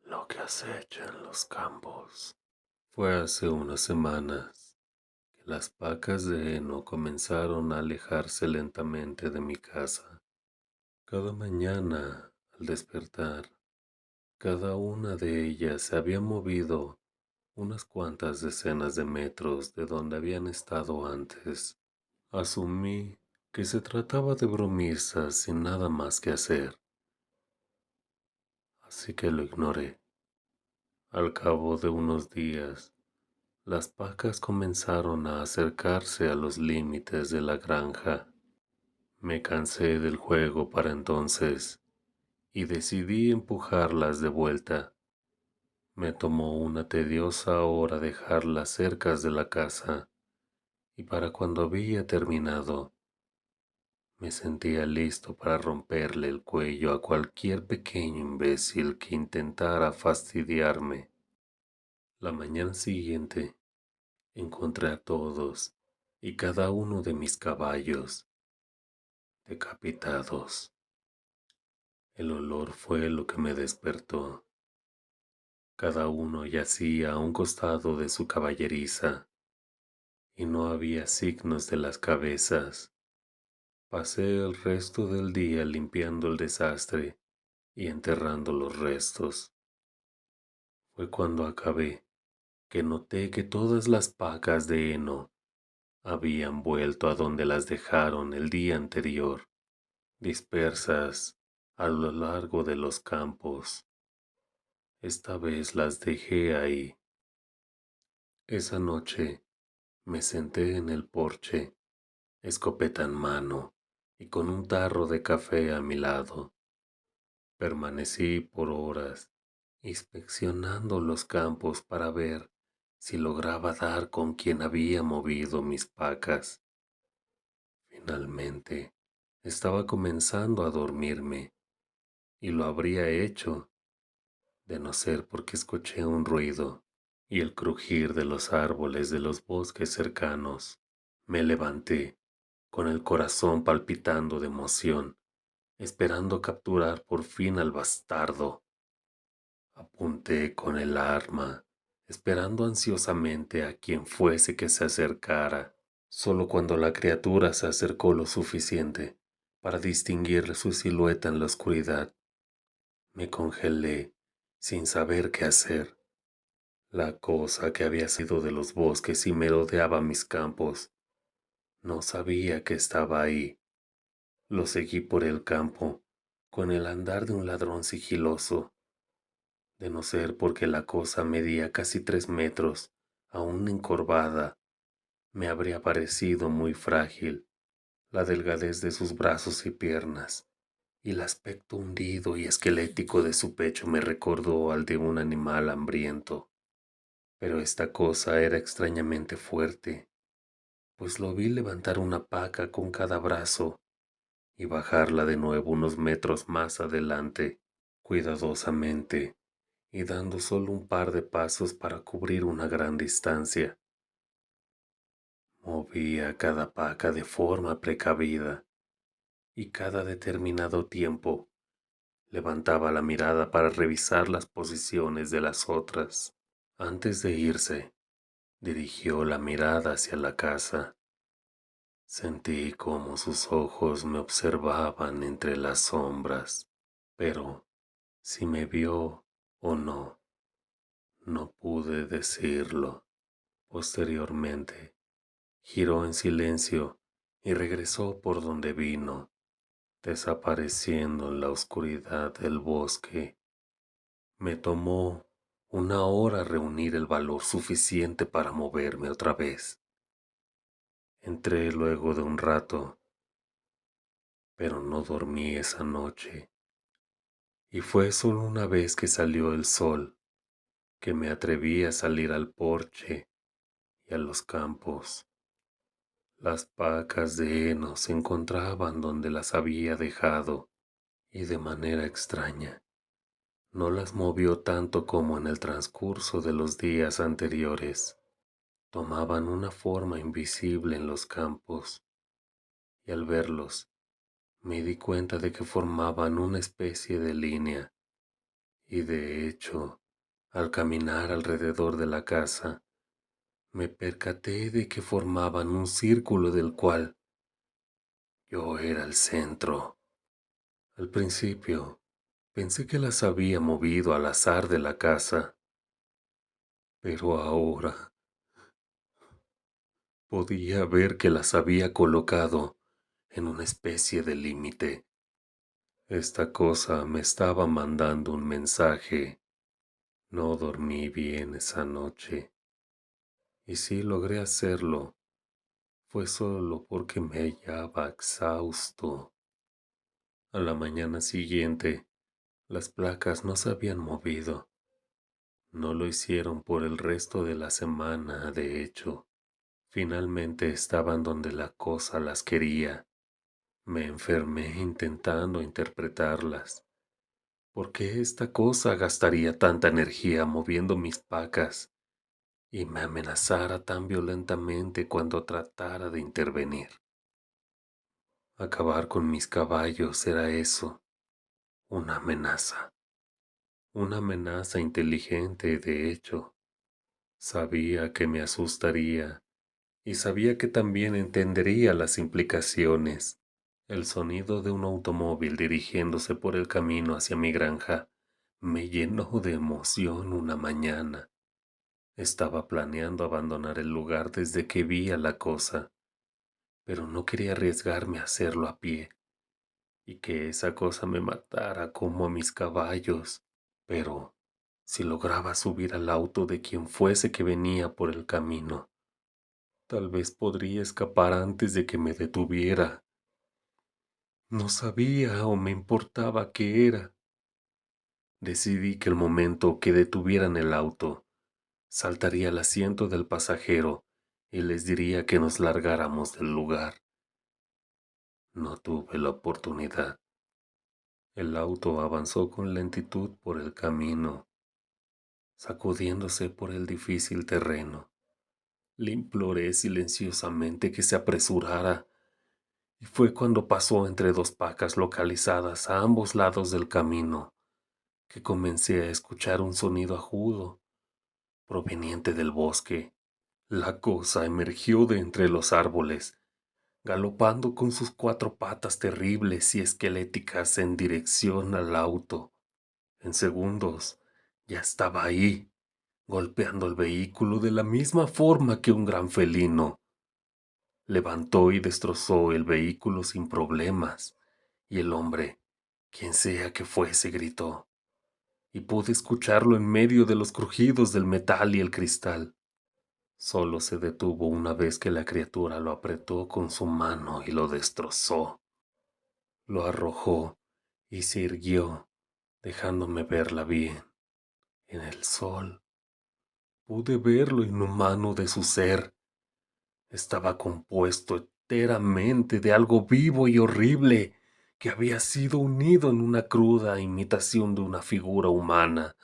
Lo que acecha en los campos. Fue hace unas semanas que las vacas de heno comenzaron a alejarse lentamente de mi casa. Cada mañana, al despertar, cada una de ellas se había movido unas cuantas decenas de metros de donde habían estado antes. Asumí que se trataba de bromistas sin nada más que hacer, así que lo ignoré. Al cabo de unos días, las vacas comenzaron a acercarse a los límites de la granja. Me cansé del juego para entonces y decidí empujarlas de vuelta. Me tomó una tediosa hora dejarlas cerca de la casa y para cuando había terminado, me sentía listo para romperle el cuello a cualquier pequeño imbécil que intentara fastidiarme. La mañana siguiente, encontré a todos y cada uno de mis caballos decapitados. El olor fue lo que me despertó. Cada uno yacía a un costado de su caballeriza y no había signos de las cabezas. Pasé el resto del día limpiando el desastre y enterrando los restos. Fue cuando acabé que noté que todas las vacas de heno habían vuelto a donde las dejaron el día anterior, dispersas a lo largo de los campos. Esta vez las dejé ahí. Esa noche me senté en el porche, escopeta en mano y con un tarro de café a mi lado. Permanecí por horas inspeccionando los campos para ver si lograba dar con quien había movido mis vacas. Finalmente, estaba comenzando a dormirme y lo habría hecho de no ser porque escuché un ruido y el crujir de los árboles de los bosques cercanos. Me levanté con el corazón palpitando de emoción, esperando capturar por fin al bastardo. Apunté con el arma, esperando ansiosamente a quien fuese que se acercara. Solo cuando la criatura se acercó lo suficiente para distinguir su silueta en la oscuridad, me congelé sin saber qué hacer. La cosa que había sido de los bosques y merodeaba mis campos, no sabía que estaba ahí. Lo seguí por el campo, con el andar de un ladrón sigiloso. De no ser porque la cosa medía casi 3 metros, aún encorvada, me habría parecido muy frágil. La delgadez de sus brazos y piernas, y el aspecto hundido y esquelético de su pecho me recordó al de un animal hambriento. Pero esta cosa era extrañamente fuerte, pues lo vi levantar una paca con cada brazo y bajarla de nuevo unos metros más adelante, cuidadosamente, y dando solo un par de pasos para cubrir una gran distancia. Movía cada paca de forma precavida y cada determinado tiempo levantaba la mirada para revisar las posiciones de las otras. Antes de irse, dirigió la mirada hacia la casa. Sentí como sus ojos me observaban entre las sombras, pero si me vio o no, no pude decirlo. Posteriormente, giró en silencio y regresó por donde vino, desapareciendo en la oscuridad del bosque. Me tomó una hora reunir el valor suficiente para moverme otra vez. Entré luego de un rato, pero no dormí esa noche. Y fue solo una vez que salió el sol que me atreví a salir al porche y a los campos. Las vacas de heno se encontraban donde las había dejado y de manera extraña no las movió tanto como en el transcurso de los días anteriores. Tomaban una forma invisible en los campos y al verlos me di cuenta de que formaban una especie de línea y de hecho Al caminar alrededor de la casa, me percaté de que formaban un círculo del cual yo era el centro. Al principio, pensé que las había movido al azar de la casa, pero ahora podía ver que las había colocado en una especie de límite. Esta cosa me estaba mandando un mensaje. No dormí bien esa noche, y si logré hacerlo, fue solo porque me hallaba exhausto. A la mañana siguiente, las placas no se habían movido. No lo hicieron por el resto de la semana, de hecho. Finalmente estaban donde la cosa las quería. Me enfermé intentando interpretarlas. ¿Por qué esta cosa gastaría tanta energía moviendo mis pacas y me amenazara tan violentamente cuando tratara de intervenir? Acabar con mis caballos era eso, una amenaza. Una amenaza inteligente, de hecho. Sabía que me asustaría y sabía que también entendería las implicaciones. El sonido de un automóvil dirigiéndose por el camino hacia mi granja me llenó de emoción una mañana. Estaba planeando abandonar el lugar desde que vi a la cosa, pero no quería arriesgarme a hacerlo a pie y que esa cosa me matara como a mis caballos. Pero si lograba subir al auto de quien fuese que venía por el camino, tal vez podría escapar antes de que me detuviera. No sabía o me importaba qué era. Decidí que el momento que detuvieran el auto, saltaría al asiento del pasajero y les diría que nos largáramos del lugar. No tuve la oportunidad. El auto avanzó con lentitud por el camino, sacudiéndose por el difícil terreno. Le imploré silenciosamente que se apresurara, y fue cuando pasó entre dos pacas localizadas a ambos lados del camino que comencé a escuchar un sonido agudo proveniente del bosque. La cosa emergió de entre los árboles, galopando con sus cuatro patas terribles y esqueléticas en dirección al auto. En segundos ya estaba ahí, golpeando el vehículo de la misma forma que un gran felino. Levantó y destrozó el vehículo sin problemas, y el hombre, quien sea que fuese, gritó, y pude escucharlo en medio de los crujidos del metal y el cristal. Solo se detuvo una vez que la criatura lo apretó con su mano y lo destrozó. Lo arrojó y se irguió, dejándome verla bien. En el sol pude ver lo inhumano de su ser. Estaba compuesto enteramente de algo vivo y horrible que había sido unido en una cruda imitación de una figura humana.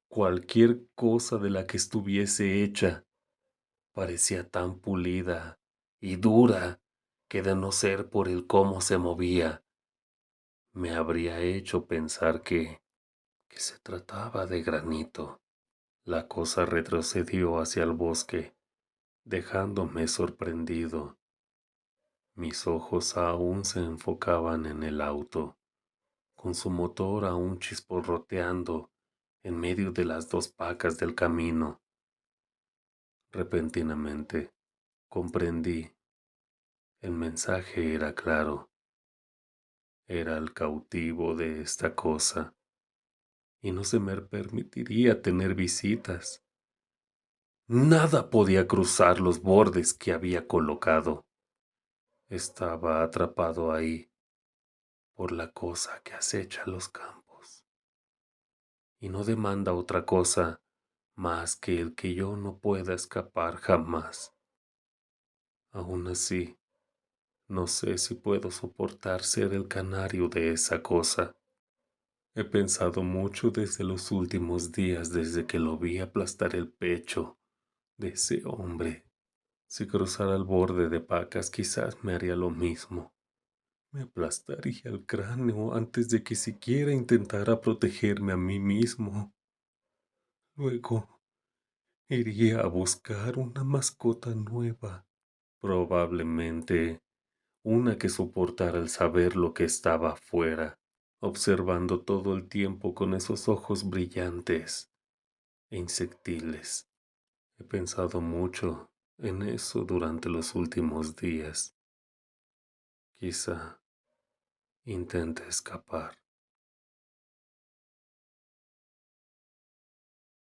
Cualquier cosa de la que estuviese hecha parecía tan pulida y dura que, de no ser por el cómo se movía, me habría hecho pensar que se trataba de granito. La cosa retrocedió hacia el bosque, dejándome sorprendido. Mis ojos aún se enfocaban en el auto, con su motor aún chisporroteando en medio de las dos pacas del camino. Repentinamente comprendí. El mensaje era claro. Era el cautivo de esta cosa y no se me permitiría tener visitas. Nada podía cruzar los bordes que había colocado. Estaba atrapado ahí por la cosa que acecha los campos y no demanda otra cosa más que el que yo no pueda escapar jamás. Aún así, no sé si puedo soportar ser el canario de esa cosa. He pensado mucho desde los últimos días, desde que lo vi aplastar el pecho de ese hombre. Si cruzara el borde de pacas, quizás me haría lo mismo. Me aplastaría el cráneo antes de que siquiera intentara protegerme a mí mismo. Luego iría a buscar una mascota nueva, probablemente una que soportara el saber lo que estaba afuera, observando todo el tiempo con esos ojos brillantes e insectiles. He pensado mucho en eso durante los últimos días. Quizá intente escapar.